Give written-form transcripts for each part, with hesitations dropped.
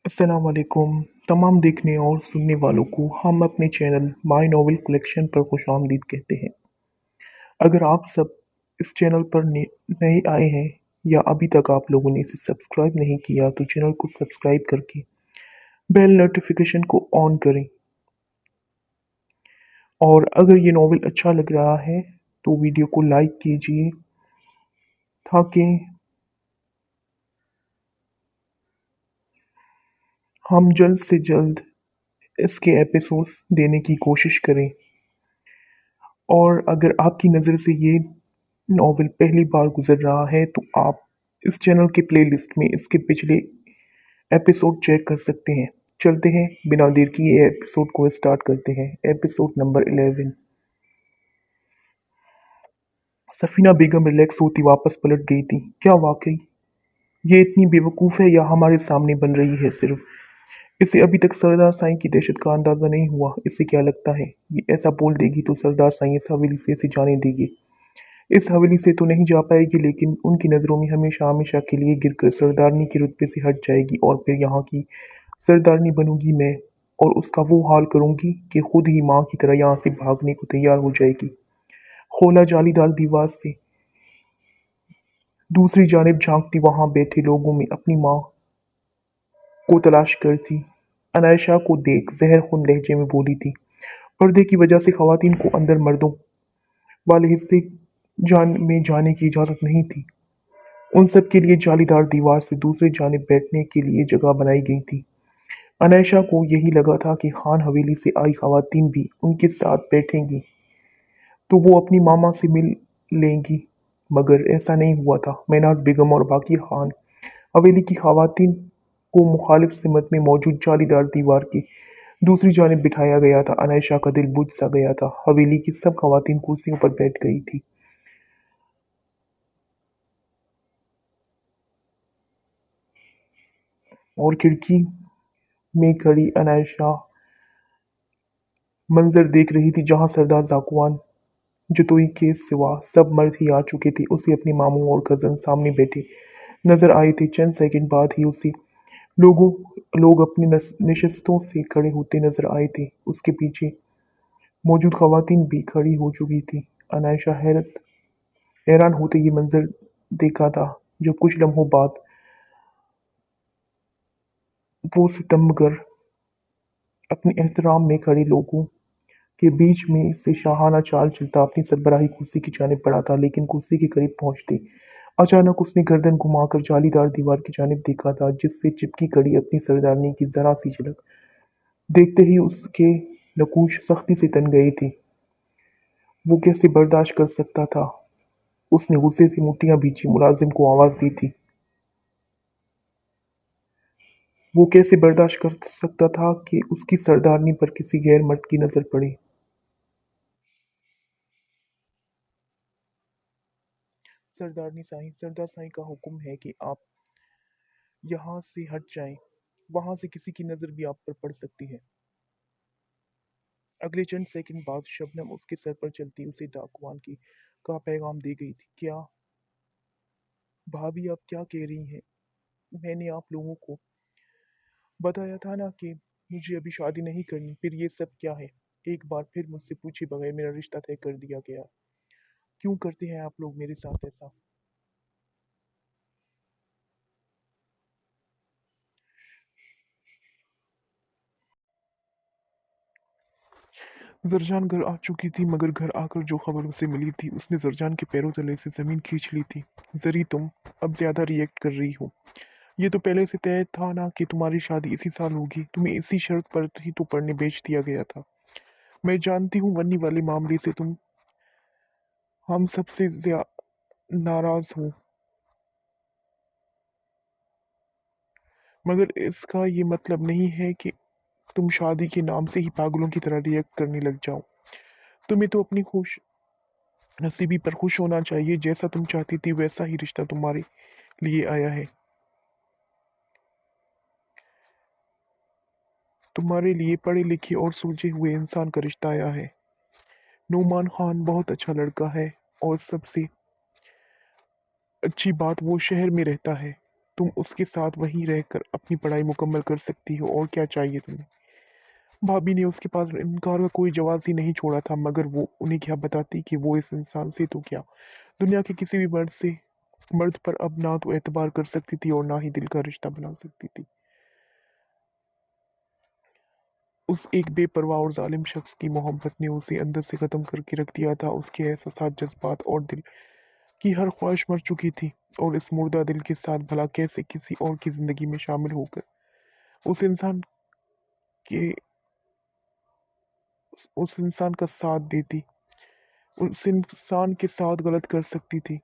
अस्सलाम वालेकुम तमाम देखने और सुनने वालों को हम अपने चैनल माय नॉवेल कलेक्शन पर खुशामदीद कहते हैं। अगर आप सब इस चैनल पर नए आए हैं या अभी तक आप लोगों ने इसे सब्सक्राइब नहीं किया तो चैनल को सब्सक्राइब करके बेल नोटिफिकेशन को ऑन करें। और अगर ये नॉवेल अच्छा लग रहा है तो वीडियो को लाइक कीजिए ताकि हम जल्द से जल्द इसके एपिसोड्स देने की कोशिश करें। और अगर आपकी नज़र से ये नॉवेल पहली बार गुजर रहा है तो आप इस चैनल के प्लेलिस्ट में इसके पिछले एपिसोड चेक कर सकते हैं। चलते हैं बिना देर किए ये एपिसोड को स्टार्ट करते हैं। Episode number 11। सफीना बेगम रिलैक्स होती वापस पलट गई थी। क्या वाकई ये इतनी बेवकूफ़ है या हमारे सामने बन रही है सिर्फ? इसे अभी तक सरदार साईं की दहशत का अंदाजा नहीं हुआ। इसे क्या लगता है ये ऐसा बोल देगी तो सरदार साईं इस हवेली से इसे जाने देंगे? इस हवेली से तो नहीं जा पाएगी लेकिन उनकी नज़रों में हमेशा हमेशा के लिए गिरकर सरदारनी के रुतबे से हट जाएगी और फिर यहाँ की सरदारनी बनूंगी मैं और उसका वो हाल करूंगी कि खुद ही माँ की तरह यहाँ से भागने को तैयार हो जाएगी। खोला जालीदार दीवार से दूसरी जानिब झांकती वहां बैठे लोगों में अपनी माँ को तलाश करती अनायशा को देख जहर खून लहजे में बोली थी। पर्दे की वजह से खवातीन को अंदर मर्दों वाले हिस्से में जाने की इजाज़त नहीं थी। उन सब के लिए जालीदार दीवार से दूसरी जानिब बैठने के लिए जगह बनाई गई थी। अनायशा को यही लगा था कि खान हवेली से आई खवातीन भी उनके साथ बैठेंगी तो वो अपनी मामा से मिल लेंगी, मगर ऐसा नहीं हुआ था। महनाज बेगम और बाकी खान हवेली की खवातीन को मुखालिफ सिमत में मौजूद जालीदार दीवार की दूसरी जानिब बिठाया गया था। अनायशा का दिल बुझ सा गया था। हवेली की सब खवातीन कुर्सियों पर बैठ गई थी और खिड़की में खड़ी अनायशा मंजर देख रही थी जहां सरदार जाकुआन जतोई के सिवा सब मर्द ही आ चुके थे। उसे अपने मामू और कजन सामने बैठे नजर आए थे। चंद सेकंड बाद ही उसे लोगों लोग अपनी नशिस्तों से खड़े होते नजर आए थे। उसके पीछे मौजूद खवातीन भी खड़ी हो चुकी थी। अनायशा हैरान होते ये मंजर देखा था जब कुछ लम्हों बाद वो सितमगर अपने एहतराम में खड़े लोगों के बीच में से शाहाना चाल चलता अपनी सरबराही कुर्सी की जानिब बढ़ा था। लेकिन कुर्सी के करीब पहुंचते अचानक उसने गर्दन घुमाकर जालीदार दीवार की जानिब देखा था जिससे चिपकी कड़ी अपनी सरदारनी की जरा सी झलक देखते ही उसके नकूश सख्ती से तन गए थे। वो कैसे बर्दाश्त कर सकता था? उसने गुस्से से मुट्ठियां भींची मुलाजिम को आवाज दी थी। वो कैसे बर्दाश्त कर सकता था कि उसकी सरदारनी पर किसी गैर मर्द की नजर पड़े? सरदार साईं का हुक्म है कि आप यहाँ से हट जाएं, वहां से किसी की नजर भी आप पर पड़ सकती है। अगले चंद सेकंड बाद शबनम उसके सर पर चलती उसे डाकवान की का पैगाम दे गई थी। क्या भाभी आप क्या कह रही हैं? मैंने आप लोगों को बताया था ना कि मुझे अभी शादी नहीं करनी, फिर ये सब क्या है? एक बार फिर मुझसे पूछे बगैर मेरा रिश्ता तय कर दिया गया। क्यों करते हैं आप लोग मेरे साथ ऐसा? जरजान घर आ चुकी थी मगर घर आकर जो खबर उसे मिली थी उसने जरजान के पैरों तले से जमीन खींच ली थी। जरी तुम अब ज्यादा रिएक्ट कर रही हो। ये तो पहले से तय था ना कि तुम्हारी शादी इसी साल होगी। तुम्हें इसी शर्त पर ही तो पढ़ने भेज दिया गया था। मैं जानती हूँ वन्नी वाले मामले से तुम हम सबसे नाराज हो, मगर इसका ये मतलब नहीं है कि तुम शादी के नाम से ही पागलों की तरह रिएक्ट करने लग जाओ। तुम्हें तो अपनी खुश नसीबी पर खुश होना चाहिए। जैसा तुम चाहती थी वैसा ही रिश्ता तुम्हारे लिए आया है। तुम्हारे लिए पढ़े लिखे और सुलझे हुए इंसान का रिश्ता आया है। नूमान खान बहुत अच्छा लड़का है और सबसे अच्छी बात वो शहर में रहता है। تم اس کے ساتھ وہیں رہ کر اپنی پڑھائی مکمل کر سکتی ہو، اور کیا چاہیے تمہیں؟ بھابھی نے اس کے پاس انکار کا کوئی جواز ہی نہیں چھوڑا تھا، مگر وہ انہیں کیا بتاتی کہ وہ اس انسان سے تو کیا، دنیا کے کسی بھی مرد پر اب نہ تو اعتبار کر سکتی تھی اور نہ ہی دل کا رشتہ بنا سکتی تھی۔ اس ایک بے پرواہ اور ظالم شخص کی محبت نے اسے اندر سے ختم کر کے رکھ دیا تھا۔ اس کے احساسات، جذبات اور دل کی ہر خواہش مر چکی تھی، اور اس مردہ دل کے ساتھ بھلا کیسے کسی اور کی زندگی میں شامل ہو کر کے اس انسان کا ساتھ دیتی، اس انسان کے ساتھ غلط کر سکتی تھی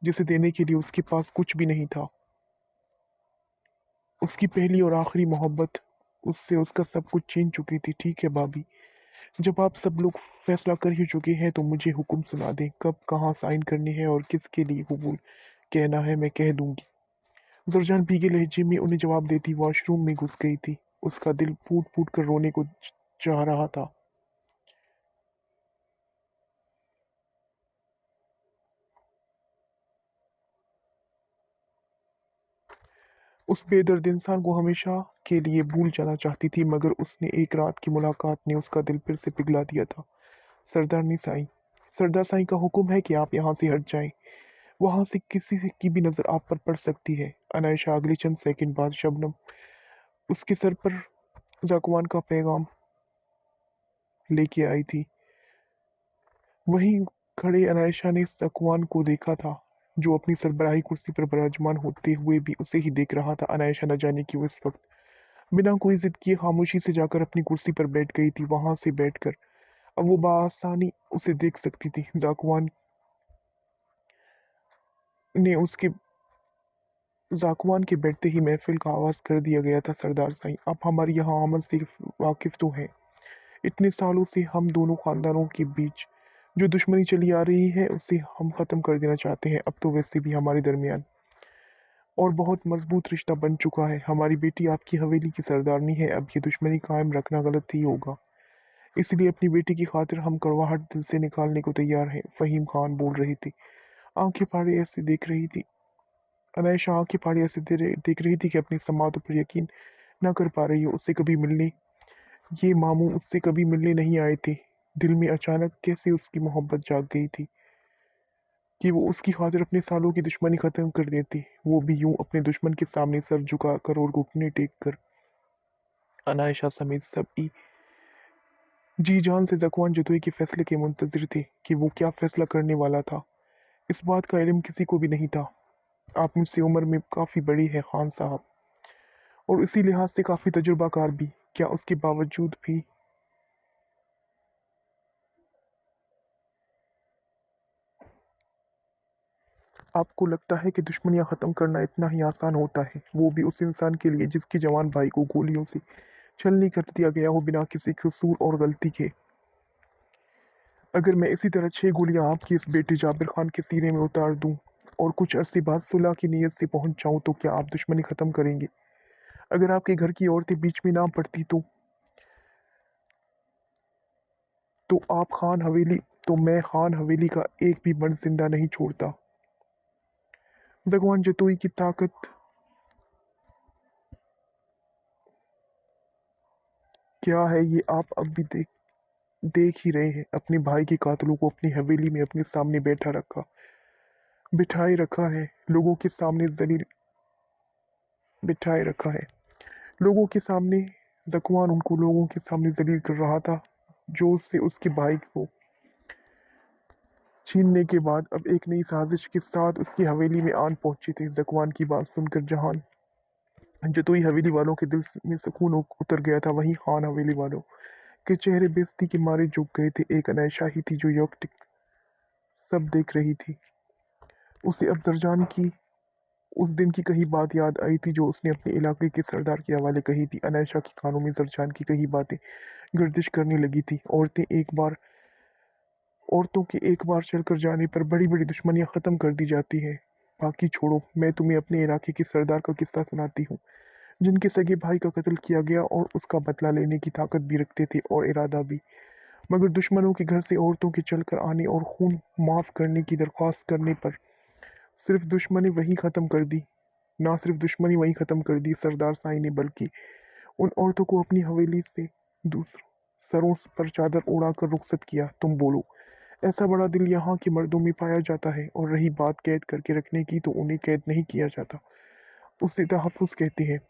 جسے دینے کے لیے اس کے پاس کچھ بھی نہیں تھا۔ اس کی پہلی اور آخری محبت اس سے اس کا سب کچھ چھین چکی تھی۔ ٹھیک ہے بھابھی، جب آپ سب لوگ فیصلہ کر ہی چکے ہیں تو مجھے حکم سنا دیں، کب کہاں سائن کرنے ہیں اور کس کے لیے قبول کہنا ہے، میں کہہ دوں گی۔ زرجان بھیگے لہجے میں انہیں جواب دیتی واش روم میں گھس گئی تھی۔ اس کا دل پھوٹ پھوٹ کر رونے کو چاہ رہا تھا۔ اس بے درد انسان کو ہمیشہ کے لیے بھول جانا چاہتی تھی، مگر اس نے ایک رات کی ملاقات نے اس کا دل پھر سے پگھلا دیا تھا۔ سردار سائیں کا حکم ہے کہ آپ یہاں سے ہٹ جائیں، وہاں سے کسی کی بھی نظر آپ پر پڑ سکتی ہے۔ عنائشہ اگلے چند سیکنڈ بعد شبنم اس کے سر پر ذاکوان کا پیغام لے کے آئی تھی۔ وہیں کھڑے عنائشہ نے ذاکوان کو دیکھا تھا، جو اپنی سربراہی کرسی پر براجمان ہوتے ہوئے بھی اسے ہی دیکھ رہا تھا۔ عنائشہ نہ جانے کی وہ اس وقت بنا کوئی ضد کیے خاموشی سے جا کر اپنی کرسی پر بیٹھ گئی تھی۔ وہاں سے بیٹھ کر اب وہ بآسانی اسے دیکھ سکتی تھی۔ ذاکوان کے بیٹھتے ہی محفل کا آغاز کر دیا گیا تھا۔ سردار سائیں، آپ ہمارے یہاں آمد سے واقف تو ہیں؟ اتنے سالوں سے ہم دونوں خاندانوں کے بیچ جو دشمنی چلی آ رہی ہے اسے ہم ختم کر دینا چاہتے ہیں۔ اب تو ویسے بھی ہمارے درمیان اور بہت مضبوط رشتہ بن چکا ہے۔ ہماری بیٹی آپ کی حویلی کی سردارنی ہے، اب یہ دشمنی قائم رکھنا غلط ہی ہوگا، اس لیے اپنی بیٹی کی خاطر ہم کڑواہٹ دل سے نکالنے کو تیار ہیں۔ فہیم خان بول رہی تھی، آنکھیں پھاڑے ایسے دیکھ رہی تھی۔ عنائشہ آنکھیں پھاڑے ایسے دیکھ رہی تھی کہ اپنی سماعتوں پر یقین نہ کر پا رہی ہو۔ یہ ماموں اس سے کبھی ملنے نہیں آئے تھے۔ دل میں اچانک کیسے اس کی محبت جاگ گئی تھی کہ وہ اس کی خاطر اپنے سالوں کی دشمنی ختم کر دیتی، وہ بھی یوں اپنے دشمن کے سامنے سر جھکا کر اور گھٹنے ٹیک کر۔ عنائشہ سمیت سب جی جان سے ذاکوان جتوئی کے فیصلے کے منتظر تھے کہ وہ کیا فیصلہ کرنے والا تھا۔ اس بات کا علم کسی کو بھی نہیں تھا۔ آپ مجھ سے عمر میں کافی بڑی ہے خان صاحب، اور اسی لحاظ سے کافی تجربہ کار بھی، کیا اس کے باوجود بھی آپ کو لگتا ہے کہ دشمنیاں ختم کرنا اتنا ہی آسان ہوتا ہے، وہ بھی اس انسان کے لیے جس کے جوان بھائی کو گولیوں سے چھلنی کر دیا گیا ہو بنا کسی قصور اور غلطی کے؟ اگر میں اسی طرح 6 گولیاں آپ کے اس بیٹے جابر خان کے سینے میں اتار دوں اور کچھ عرصے بعد صلح کی نیت سے پہنچ جاؤں تو کیا آپ دشمنی ختم کریں گے؟ اگر آپ کے گھر کی عورتیں بیچ میں نہ پڑتی تو میں خان حویلی کا ایک بھی مرد زندہ نہیں چھوڑتا۔ ذاکوان جتوئی کی طاقت کیا ہے یہ آپ اب بھی دیکھ ہی رہے ہیں۔ اپنے بھائی کے قاتلوں کو اپنی حویلی میں اپنے سامنے بٹھائے رکھا ہے، لوگوں کے سامنے بٹھائے رکھا ہے۔ لوگوں کے سامنے ذاکوان ان کو لوگوں کے سامنے ذلیل کر رہا تھا، جو اس سے اس کے بھائی کو چھیننے کے بعد اب ایک نئی سازش کے ساتھ اس کی حویلی میں آن پہنچے تھے۔ ذاکوان کی بات سن کر جہاں جتوئی حویلی والوں کے دل میں سکون اتر گیا تھا، وہیں خان حویلی والوں کے چہرے بے عزتی کے مارے جھک گئے تھے۔ ایک عنائشہ ہی تھی جو یکٹک سب دیکھ رہی تھی۔ اسے اب زرجان کی اس دن کی کہی بات یاد آئی تھی جو اس نے اپنے علاقے کے سردار کے حوالے کہی تھی۔ عنائشہ کے کانوں میں زرجان کی کہی باتیں گردش کرنے لگی تھی۔ عورتوں کے ایک بار چل کر جانے پر بڑی بڑی دشمنیاں ختم کر دی جاتی ہیں۔ باقی چھوڑو، میں تمہیں اپنے علاقے کے سردار کا قصہ سناتی ہوں، جن کے سگے بھائی کا قتل کیا گیا اور اس کا بدلہ لینے کی طاقت بھی رکھتے تھے اور ارادہ بھی، مگر دشمنوں کے گھر سے عورتوں کے چل کر آنے اور خون معاف کرنے کی درخواست کرنے پر صرف دشمنی وہی ختم کر دی ना सिर्फ दुश्मनी वहीं ख़त्म कर दी सरदार साईं ने, बल्कि उन औरतों को अपनी हवेली से दूसरों सरों पर चादर उड़ाकर रुखसत किया। तुम बोलो, ऐसा बड़ा दिल यहाँ के मर्दों में पाया जाता है। और रही बात कैद करके रखने की, तो उन्हें कैद नहीं किया जाता, उसे तहफ़्फ़ुज़ कहते हैं।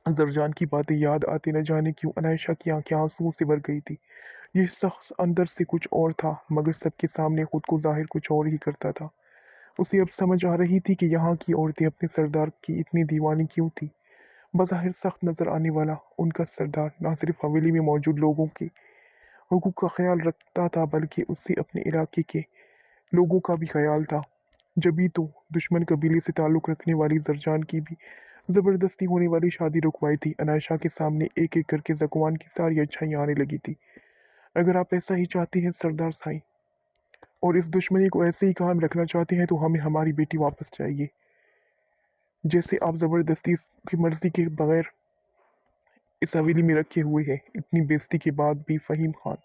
जरजान की बातें याद आती न जाने क्यों अनायशा की आंखें आंसुओं से भर गई थी। यह शख्स अंदर से कुछ और था, मगर सबके सामने खुद को जाहिर कुछ और ही करता था। उसे अब समझ आ रही थी कि यहाँ की औरतें अपने सरदार की इतनी दीवानी क्यों थी। बज़ाहिर सख्त नजर आने वाला उनका सरदार न सिर्फ हवेली में मौजूद लोगों के हुकूक का ख्याल रखता था, बल्कि उससे अपने इलाके के लोगों का भी ख्याल था। जभी तो दुश्मन कबीले से ताल्लुक़ रखने वाली जरजान की भी ज़बरदस्ती होने वाली शादी रुकवाई थी। अनायशा के सामने एक एक करके ज़कुवान की सारी अच्छाइयाँ आने लगी थी। अगर आप ऐसा ही चाहते हैं सरदार साईं, और इस दुश्मनी को ऐसे ही कायम रखना चाहते हैं, तो हमें हमारी बेटी वापस चाहिए। जैसे आप ज़बरदस्ती की मर्ज़ी के बगैर इस हवेली में रखे हुए हैं। इतनी बेइज्जती के बाद भी फ़हीम खान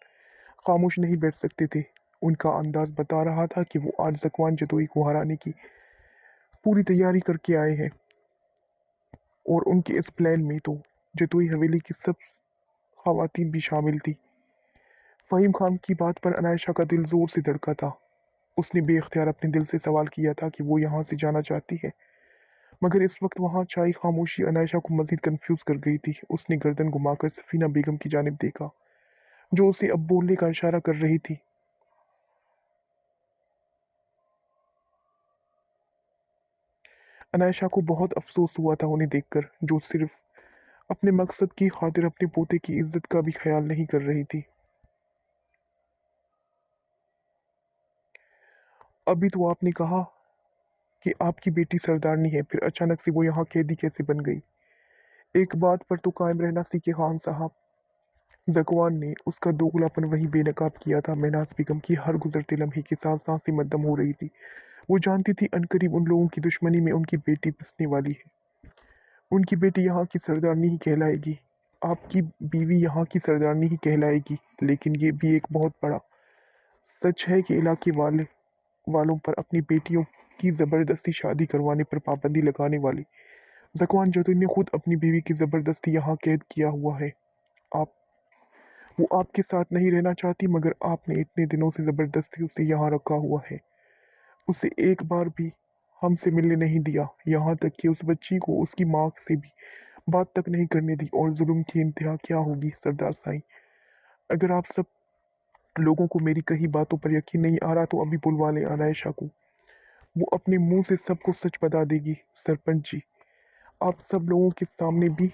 खामोश नहीं बैठ सकते थे। उनका अंदाज बता रहा था कि वो आज ज़कुवान जतोई को हराने की पूरी तैयारी करके आए हैं, और उनके इस प्लान में तो जतोई हवेली की सब ख़वातीन भी शामिल थी। फ़हीम खान की बात पर अनायशा का दिल ज़ोर से धड़का था। उसने बेइख्तियार अपने दिल से सवाल किया था कि वो यहाँ से जाना चाहती है, मगर इस वक्त वहाँ छाई खामोशी अनायशा को मज़ीद कन्फ्यूज़ कर गई थी। उसने गर्दन घुमाकर सफ़ीना बेगम की जानिब देखा, जो उसे अब बोलने का इशारा कर रही थी। अनायशा को बहुत अफ़सोस हुआ था उन्हें देखकर, जो सिर्फ अपने मकसद की खातिर अपने पोते की इज़्ज़त का भी ख़याल नहीं कर रही थी। अभी तो आपने कहा कि आपकी बेटी सरदारनी है, फिर अचानक से वो यहाँ कैदी कैसे बन गई? एक बात पर तो कायम रहना सीखे खान साहब। ज़कुवान ने उसका दोगलापन वहीं बेनकाब किया था। महनाज बेगम की हर गुज़रते लम्हे के साथ सांसें मद्दम हो रही थी। वो जानती थी अनकरीब उन लोगों की दुश्मनी में उनकी बेटी पिसने वाली है। उनकी बेटी यहाँ की सरदारनी ही कहलाएगी। आपकी बीवी यहाँ की सरदारनी ही कहलाएगी। लेकिन ये भी एक बहुत बड़ा सच है कि इलाके वालों पर अपनी बेटियों की ज़बरदस्ती शादी करवाने पर पाबंदी लगाने वाले ज़कुवान जतोई ने खुद अपनी बीवी की ज़बरदस्ती यहाँ कैद किया हुआ है। आप वो आपके साथ नहीं रहना चाहती, मगर आपने इतने दिनों से ज़बरदस्ती उसे यहाँ रखा हुआ है। उसे एक बार भी हमसे मिलने नहीं दिया, यहाँ तक कि उस बच्ची को उसकी माँ से भी बात तक नहीं करने दी। और जुल्म की इंतहा क्या होगी सरदार साईं? अगर आप सब लोगों को मेरी कही बातों पर यकीन नहीं आ रहा, तो अभी बुलवा लें अनायशा को। वो अपने मुंह से सबको सच बता देगी। सरपंच जी, आप सब लोगों के सामने भी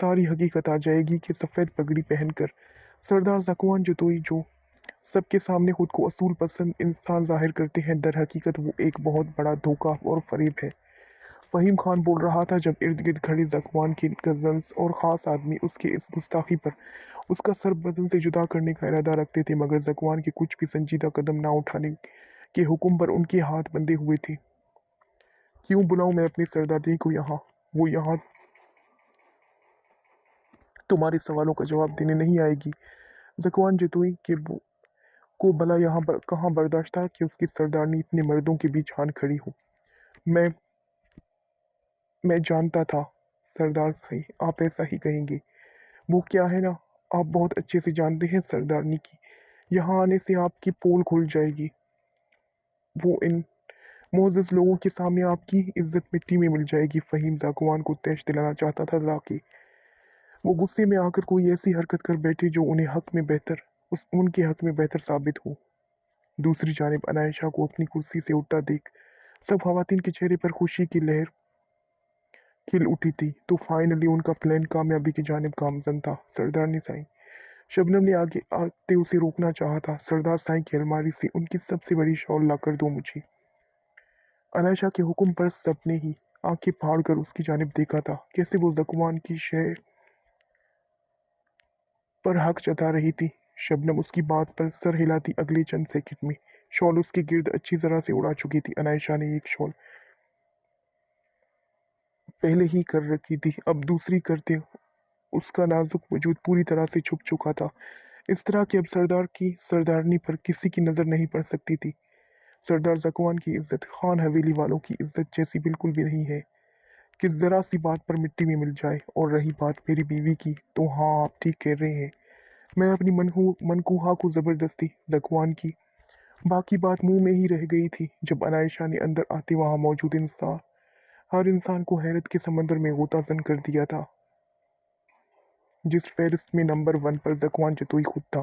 सारी हकीकत आ जाएगी कि सफ़ेद पगड़ी पहनकर सरदार ज़कुवान जतोई जो सबके सामने खुद को असूल पसंद इंसान जाहिर करते हैं, दर हकीकत वो एक बहुत बड़ा धोखा और फरेब है। फ़हीम खान बोल रहा था जब इर्द गिर्द खड़े ज़कुवान के कज़न्स और ख़ास आदमी उसके इस गुस्ताखी पर उसका सर बदन से जुदा करने का इरादा रखते थे, मगर ज़कुवान के कुछ भी संजीदा कदम ना उठाने के हुक्म पर उनके हाथ बंधे हुए थे। क्यों बुलाऊं मैं अपनी सरदारनी को यहाँ? वो यहाँ तुम्हारे सवालों का जवाब देने नहीं आएगी। ज़कुवान जतोई के को भला यहाँ कहाँ बर्दाश्त था कि उसकी सरदारनी इतने मर्दों के बीच आन खड़ी हो। मैं मैं जानता था सरदार साईं, आप ऐसा ही कहेंगे। वो क्या है ना, आप बहुत अच्छे से जानते हैं सरदारनी की यहाँ आने से आपकी पोल खुल जाएगी। वो इन मोअज़्ज़ज़ लोगों के सामने आपकी इज्जत मिट्टी में मिल जाएगी। फ़हीम ज़कुवान को तैश दिलाना चाहता था ताकि वो गुस्से में आकर कोई ऐसी हरकत कर बैठे जो उनके हक में बेहतर साबित हो। दूसरी जानिब अनायशा को अपनी कुर्सी से उठता देख सब ख़वातीन के चेहरे पर खुशी की लहर खिल उठी थी। तो फाइनली उनका प्लान कामयाबी की जानिब गामज़न था। सरदारनी साईं, शबनम ने आगे आते उसे रोकना चाहा था। सरदार साईं की अलमारी से उनकी सबसे बड़ी शॉल लाकर दो मुझे। अनायशा के हुक्म पर सबने ही आंखें फाड़ कर उसकी जानिब देखा था, कैसे वो ज़कुवान की शय पर हक जता रही थी। शबनम उसकी बात पर सर हिलाती अगले चंद सेकंड में शॉल उसके गिर्द अच्छी तरह से उड़ा चुकी थी। अनायशा ने एक शॉल पहले ही कर रखी थी, अब दूसरी करते उसका नाजुक वजूद पूरी तरह से छुप चुका था। इस तरह कि अब सरदार की सरदारनी पर किसी की नज़र नहीं पड़ सकती थी। सरदार ज़कुवान की इज्जत खान हवेली वालों की इज्जत जैसी बिल्कुल भी नहीं है। کہ ذرا سی بات پر مٹی میں مل جائے۔ اور رہی بات میری بیوی کی تو ہاں آپ ٹھیک کہہ رہے ہیں، میں اپنی منکوہا کو زبردستی ذکوان کی۔ باقی بات منہ میں ہی رہ گئی تھی جب عائشہ نے اندر آتے وہاں موجود ہر انسان کو حیرت کے سمندر میں غوطہ زن کر دیا تھا، جس فہرست میں نمبر 1 پر ذکوان جتوئی خود تھا۔